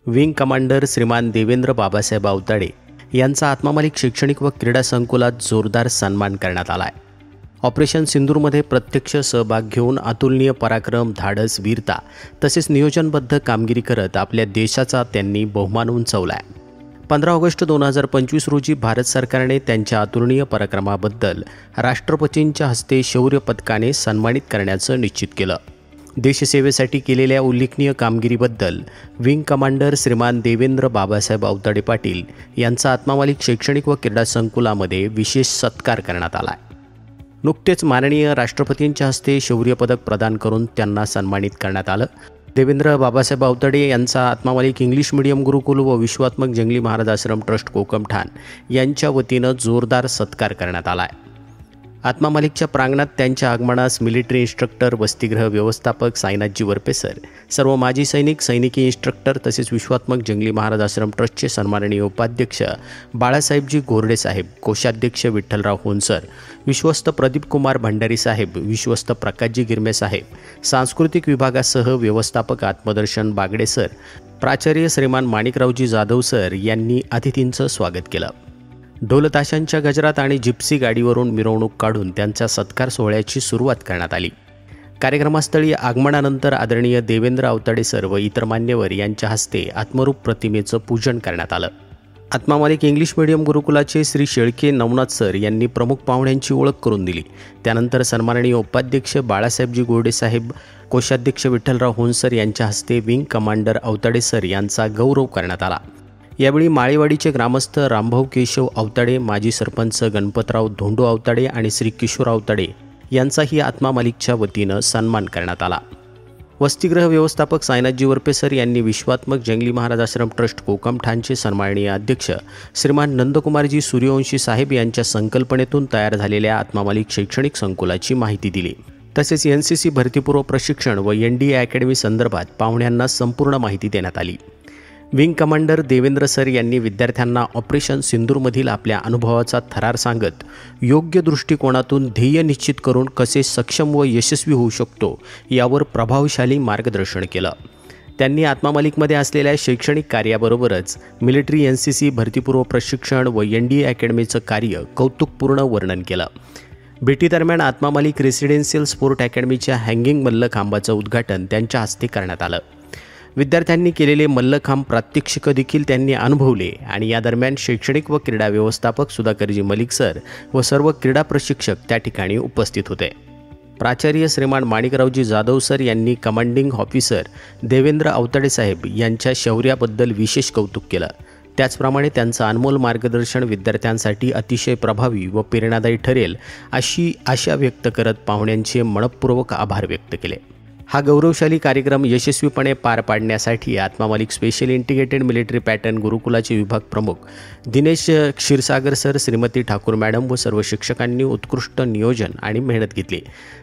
Wing commander श्रीमान देवेंद्र बाबासाहेब आवताडे यांचा आत्मामालिक शैक्षणिक व क्रीडा संकुलात जोरदार सन्मान करण्यात आला आहे। ऑपरेशन सिंदूरमध्ये प्रत्यक्ष सहभाग घेऊन अतुलनीय पराक्रम, धाडस, वीरता तसेच नियोजनबद्ध कामगिरी करत आपल्या देशाचा त्यांनी बहुमान उंचावला आहे। 15 ऑगस्ट 2025 रोजी भारत सरकारने त्यांच्या अतुलनीय पराक्रमाबद्दल राष्ट्रपतींच्या हस्ते शौर्य पदकाने सन्मानित करण्याचं निश्चित केलं। देशसेवेसाठी केलेल्या उल्लेखनीय कामगिरीबद्दल विंग कमांडर श्रीमान देवेंद्र बाबासाहेब आवताडे पाटील यांचा आत्मामालिक शैक्षणिक व क्रीडा संकुलामध्ये विशेष सत्कार करण्यात आला आहे। नुकतेच माननीय राष्ट्रपतींच्या हस्ते शौर्य पदक प्रदान करून त्यांना सन्मानित करण्यात आलं। देवेंद्र बाबासाहेब आवताडे यांचा आत्मामालिक इंग्लिश मीडियम गुरुकुल व विश्वात्मक जंगली महाराज आश्रम ट्रस्ट कोकमठाण यांच्या वतीनं जोरदार सत्कार करण्यात आला आहे। आत्मामालिकच्या प्रांगणात त्यांच्या आगमनास मिलिटरी इन्स्ट्रक्टर, वसतिगृह व्यवस्थापक साईनाथजी वरपे सर, सर्व माजी सैनिक, सैनिकी इन्स्ट्रक्टर तसेच विश्वात्मक जंगली महाराज आश्रम ट्रस्टचे सन्माननीय उपाध्यक्ष बाळासाहेबजी गोरडे साहेब, कोषाध्यक्ष विठ्ठलराव होनसर, विश्वस्त प्रदीप कुमार भंडारी साहेब, विश्वस्त प्रकाशजी गिरमे साहेब, सांस्कृतिक विभागासह व्यवस्थापक आत्मदर्शन बागडे सर, प्राचार्य श्रीमान माणिकरावजी जाधव सर यांनी अतिथींचं स्वागत केलं। ढोलताशांच्या गजरात आणि जिप्सी गाडीवरून मिरवणूक काढून त्यांच्या सत्कार सोहळ्याची सुरुवात करण्यात आली। कार्यक्रमस्थळी आगमनानंतर आदरणीय देवेंद्र आवताडे सर व इतर मान्यवर यांच्या हस्ते आत्मरूप प्रतिमेचं पूजन करण्यात आलं। आत्मामालिक इंग्लिश मीडियम गुरुकुलाचे श्री शेळके नवनाथ सर यांनी प्रमुख पाहुण्यांची ओळख करून दिली। त्यानंतर सन्माननीय उपाध्यक्ष बाळासाहेबजी गोरडे साहेब, कोषाध्यक्ष विठ्ठलराव होनसर यांच्या हस्ते विंग कमांडर आवताडे सर यांचा गौरव करण्यात आला। यावेळी माळेवाडीचे ग्रामस्थ रामभाऊ केशव आवताडे, माजी सरपंच गणपतराव धोंडो आवताडे आणि श्री किशोर आवताडे यांचाही आत्मामालिकच्या वतीनं सन्मान करण्यात आला। वसतिगृह व्यवस्थापक साईनाथजी वरपे सर यांनी विश्वात्मक जंगली महाराज आश्रम ट्रस्ट कोकमठाणचे सन्माननीय अध्यक्ष श्रीमान नंदकुमारजी सूर्यवंशी साहेब यांच्या संकल्पनेतून तयार झालेल्या आत्मामालिक शैक्षणिक संकुलाची माहिती दिली। तसेच NCC भरतीपूर्व प्रशिक्षण व NDA अकॅडमी संदर्भात पाहुण्यांना संपूर्ण माहिती देण्यात आली। विंग कमांडर देवेंद्र सर यांनी विद्यार्थ्यांना ऑपरेशन सिंदूरमधील आपल्या अनुभवाचा थरार सांगत योग्य दृष्टिकोनातून ध्येय निश्चित करून कसे सक्षम व यशस्वी होऊ शकतो यावर प्रभावशाली मार्गदर्शन केलं। त्यांनी आत्मामालिकमध्ये असलेल्या शैक्षणिक कार्याबरोबरच मिलिटरी NCC भरतीपूर्व प्रशिक्षण व NDA अकॅडमीचं कार्य कौतुकपूर्ण वर्णन केलं। भेटी दरम्यान आत्मामालिक रेसिडेन्शियल स्पोर्ट अकॅडमीच्या हँगिंग मल्लखांबाचं उद्घाटन त्यांच्या हस्ते करण्यात आलं। विद्यार्थ्यांनी केलेले मल्लखांब प्रात्यक्षिक देखील त्यांनी अनुभवले आणि या दरम्यान शैक्षणिक व क्रीडा व्यवस्थापक सुधाकरजी मलिक सर व सर्व क्रीडा प्रशिक्षक त्या ठिकाणी उपस्थित होते। प्राचार्य श्रीमान माणिकरावजी जाधव सर यांनी कमांडिंग ऑफिसर देवेंद्र आवताडे साहेब यांच्या शौर्याबद्दल विशेष कौतुक केलं। त्याचप्रमाणे त्यांचं अनमोल मार्गदर्शन विद्यार्थ्यांसाठी अतिशय प्रभावी व प्रेरणादायी ठरेल अशी आशा व्यक्त करत पाहुण्यांचे मनपूर्वक आभार व्यक्त केले। हा गौरवशाली कार्यक्रम यशस्वीपणे पार पाडण्यासाठी Atmamalik special integrated military pattern गुरुकुलाचे विभाग प्रमुख दिनेश क्षीरसागर सर, श्रीमती ठाकूर मॅडम व सर्व शिक्षकांनी उत्कृष्ट नियोजन आणि मेहनत घेतली।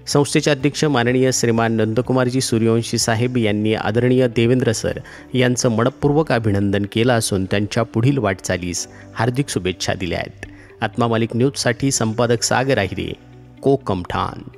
संस्थेचे अध्यक्ष माननीय श्रीमान नंदकुमारजी सूर्यवंशी साहेब यांनी आदरणीय देवेंद्र सर यांचं मनपूर्वक अभिनंदन केलं असून त्यांच्या पुढील वाटचालीस हार्दिक शुभेच्छा दिल्या आहेत। आत्मामालिक न्यूजसाठी संपादक सागर आहिरे, कोकमठाण।